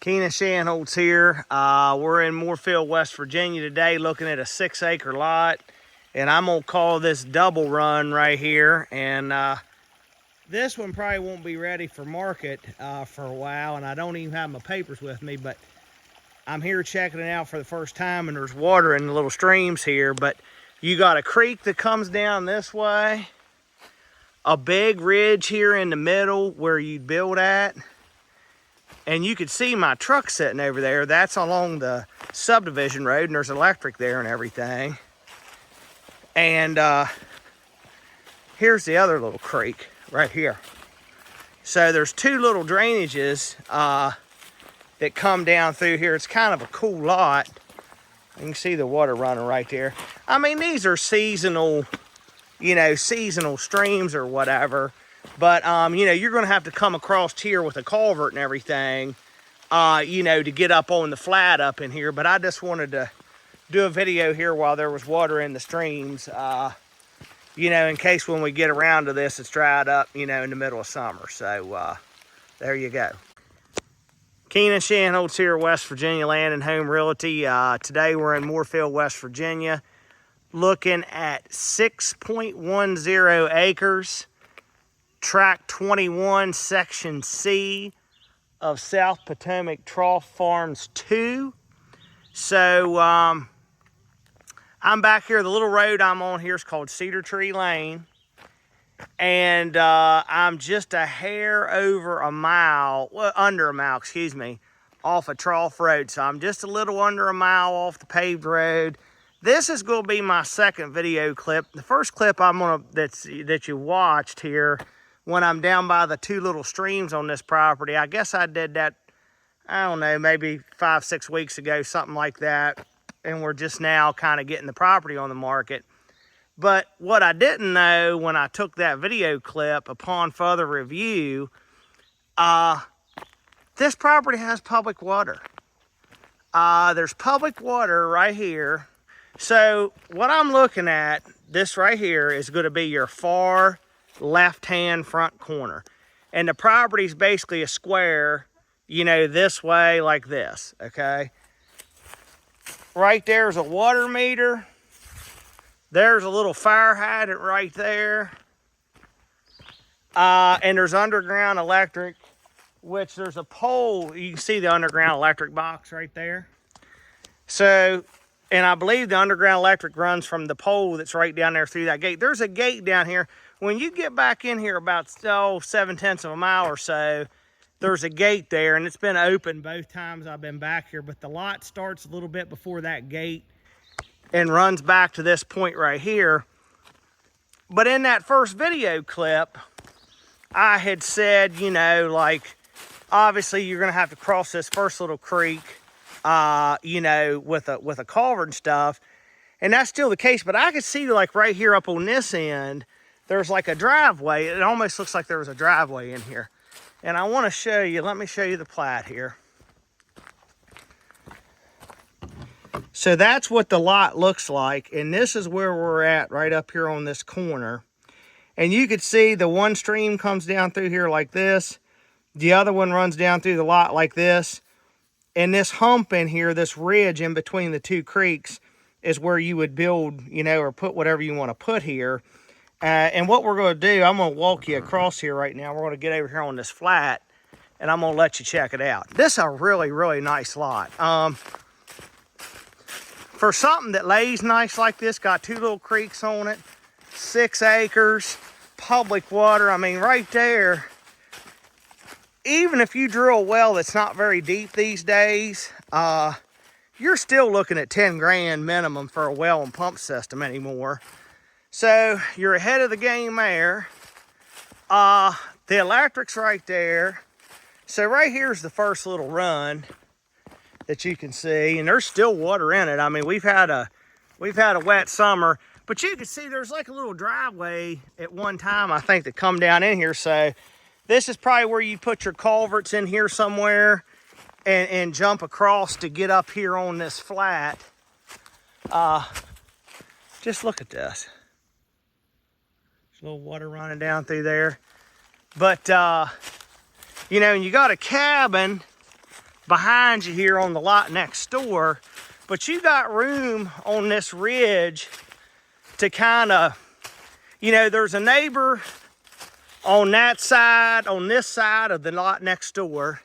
Keenan Shanholtz here. We're in Moorefield, West Virginia today, looking at a 6-acre lot. And I'm gonna call this double run right here. And this one probably won't be ready for market for a while. And I don't even have my papers with me, but I'm here checking it out for the first time, and there's water in the little streams here. But you got a creek that comes down this way, a big ridge here in the middle where you'd build at. And you could see my truck sitting over there. That's along the subdivision road, and there's electric there and everything. And here's the other little creek right here. So there's two little drainages that come down through here. It's kind of a cool lot. You can see the water running right there. I mean, these are seasonal, seasonal streams or whatever. But, you're going to have to come across here with a culvert and everything, to get up on the flat up in here. But I just wanted to do a video here while there was water in the streams, in case when we get around to this, it's dried up, in the middle of summer. So, there you go. Keenan Shanholtz here, West Virginia Land and Home Realty. Today we're in Moorefield, West Virginia, looking at 6.10 acres. Tract 21, Section C of South Potomac Trough Farms 2. So, I'm back here. The little road I'm on here is called Cedar Tree Lane. And I'm just a hair over a mile, well, under a mile, excuse me, off of Trough Road. So I'm just a little under a mile off the paved road. This is going to be my second video clip. The first clip that you watched here, when I'm down by the two little streams on this property, I guess I did that, I don't know, maybe 5-6 weeks ago, something like that. And we're just now kind of getting the property on the market. But what I didn't know when I took that video clip upon further review, this property has public water. There's public water right here. So what I'm looking at, this right here, is going to be your far left-hand front corner. And the property's basically a square, this way like this, okay? Right there's a water meter. There's a little fire hydrant right there. And there's underground electric, which there's a pole. You can see the underground electric box right there. So, and I believe the underground electric runs from the pole that's right down there through that gate. There's a gate down here. When you get back in here about 7/10 of a mile or so, there's a gate there, and it's been open both times I've been back here. But the lot starts a little bit before that gate and runs back to this point right here. But in that first video clip, I had said, obviously you're gonna have to cross this first little creek, with a culvert and stuff. And that's still the case, but I could see like right here up on this end, there's like a driveway. It almost looks like there was a driveway in here. And I wanna show you, let me show you the plat here. So that's what the lot looks like, and this is where we're at right up here on this corner. And you could see the one stream comes down through here like this. The other one runs down through the lot like this. And this hump in here, this ridge in between the two creeks, is where you would build, or put whatever you want to put here. And what we're going to do, I'm going to walk you across here right now. We're going to get over here on this flat, and I'm going to let you check it out. This is a really, really nice lot. For something that lays nice like this, got two little creeks on it, 6 acres, public water. I mean, right there, even if you drill a well that's not very deep these days, you're still looking at 10 grand minimum for a well and pump system anymore. So you're ahead of the game there. The electric's right there. So right here's the first little run that you can see, and there's still water in it. I mean, we've had a wet summer, but you can see there's like a little driveway at one time, I think, that come down in here. So this is probably where you put your culverts in here somewhere and jump across to get up here on this flat. Just look at this. There's a little water running down through there. But, and you got a cabin behind you here on the lot next door, but you got room on this ridge to kind of, you know, there's a neighbor on that side, on this side of the lot next door,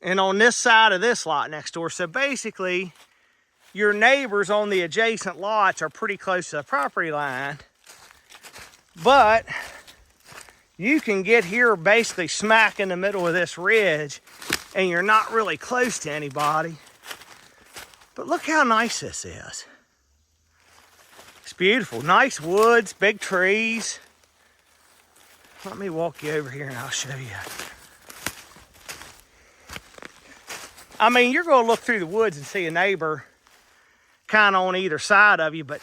and on this side of this lot next door. So basically, your neighbors on the adjacent lots are pretty close to the property line, but you can get here basically smack in the middle of this ridge, and you're not really close to anybody. But look how nice this is. It's beautiful. Nice woods, big trees. Let me walk you over here and I'll show you. I mean, you're going to look through the woods and see a neighbor kind of on either side of you, but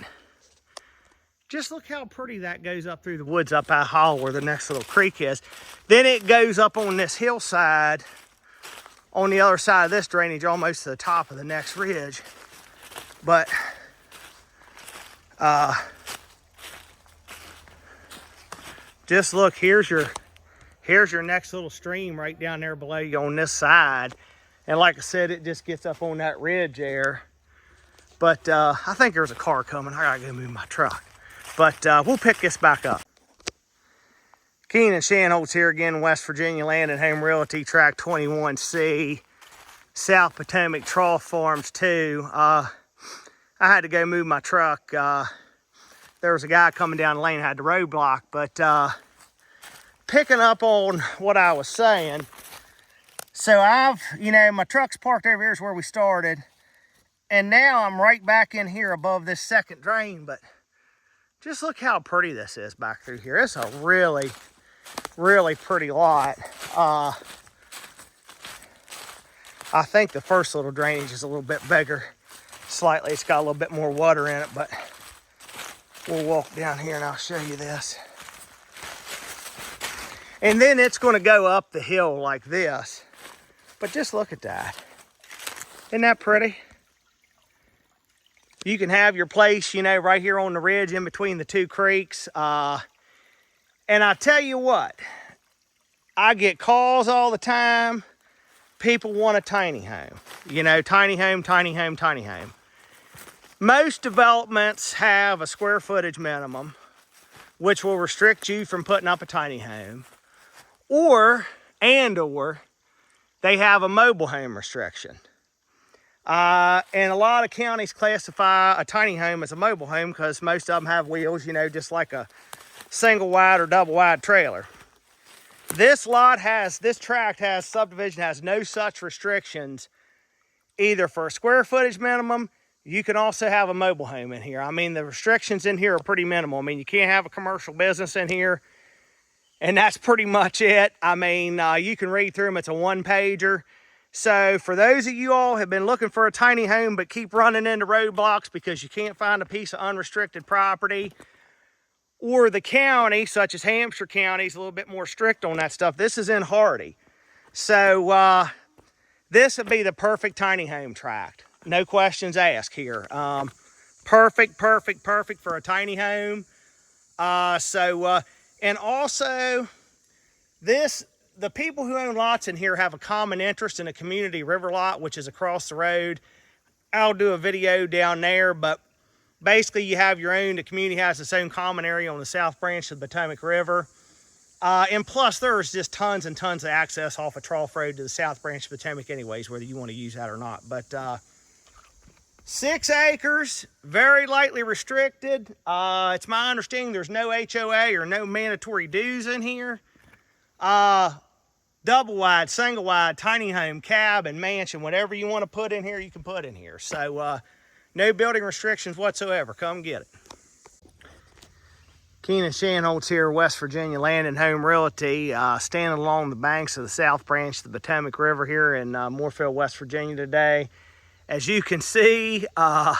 just look how pretty that goes up through the woods up that hollow where the next little creek is. Then it goes up on this hillside on the other side of this drainage, almost to the top of the next ridge. But just look, here's your next little stream right down there below you on this side. And like I said, it just gets up on that ridge there. But I think there's a car coming. I gotta go move my truck. But we'll pick this back up. Keenan Shanholtz here again, West Virginia Land and Home Realty, Track 21C, South Potomac Trough Farms 2. I had to go move my truck. There was a guy coming down the lane, had the roadblock, but picking up on what I was saying. So my truck's parked over here is where we started. And now I'm right back in here above this second drain, but just look how pretty this is back through here. It's a really, really pretty lot. I think the first little drainage is a little bit bigger. Slightly, it's got a little bit more water in it, but we'll walk down here and I'll show you this. And then it's going to go up the hill like this. But just look at that. Isn't that pretty? You can have your place, right here on the ridge in between the two creeks. And I tell you what, I get calls all the time. People want a tiny home. Tiny home, tiny home, tiny home. Most developments have a square footage minimum, which will restrict you from putting up a tiny home. Or they have a mobile home restriction. And a lot of counties classify a tiny home as a mobile home because most of them have wheels, just like a single wide or double wide trailer. This subdivision has no such restrictions, either for a square footage minimum. You can also have a mobile home in here. I mean, the restrictions in here are pretty minimal. I mean, you can't have a commercial business in here, and that's pretty much it. I mean, you can read through them. It's a one-pager. So for those of you all who have been looking for a tiny home but keep running into roadblocks because you can't find a piece of unrestricted property, or the county, such as Hampshire County, is a little bit more strict on that stuff, this is in Hardy. So this would be the perfect tiny home tract. No questions asked here. Perfect for a tiny home. And also, the people who own lots in here have a common interest in a community river lot, which is across the road. I'll do a video down there, but basically you have your own, the community has its own common area on the south branch of the Potomac River. And plus there's just tons and tons of access off of Trough Road to the south branch of Potomac anyways, whether you want to use that or not. But 6 acres, very lightly restricted. It's my understanding there's no HOA or no mandatory dues in here. Double wide, single wide, tiny home, cabin, mansion, whatever you want to put in here, you can put in here. So no building restrictions whatsoever. Come get it. Keenan Shanholtz here, West Virginia Land and Home Realty, standing along the banks of the south branch of the Potomac River here in Moorefield, West Virginia today. As you can see, the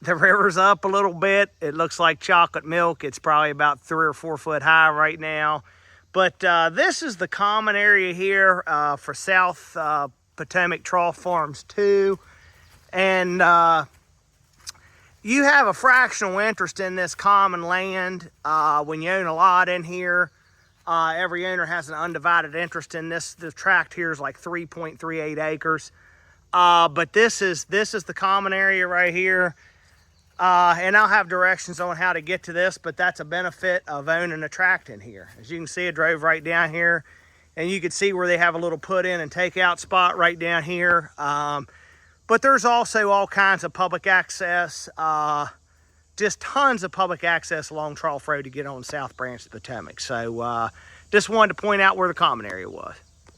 river's up a little bit. It looks like chocolate milk. It's probably about 3 or 4 foot high right now. But this is the common area here for South Potomac Trough Farms 2. And you have a fractional interest in this common land when you own a lot in here. Every owner has an undivided interest in this. The tract here is like 3.38 acres. But this is the common area right here. And I'll have directions on how to get to this, but that's a benefit of owning a tract in here. As you can see, I drove right down here, and you can see where they have a little put in and take out spot right down here. But there's also all kinds of public access, just tons of public access along Trough Road to get on South Branch of the Potomac. So just wanted to point out where the common area was.